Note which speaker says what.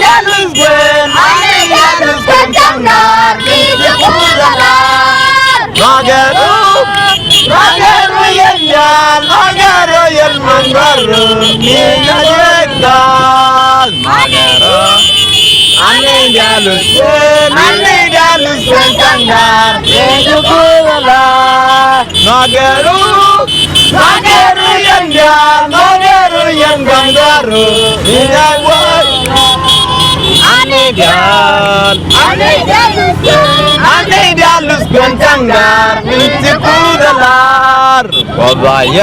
Speaker 1: ያሉስገን ያሉስገን ጨንጋር ይዝቁዘላር ማገሩ ማገሩ የኛል ማገሩ የልመንገሩ ይነጀግዳል ማገሩ ያሉስገን ጨንጋር ይዝቁዘላር ማገሩ ማገሩ የኛል ማገሩ የልመንገሩ ይነጀግዳል ያሉስገን ጨንጋር ይዝቁዘላር ባባየ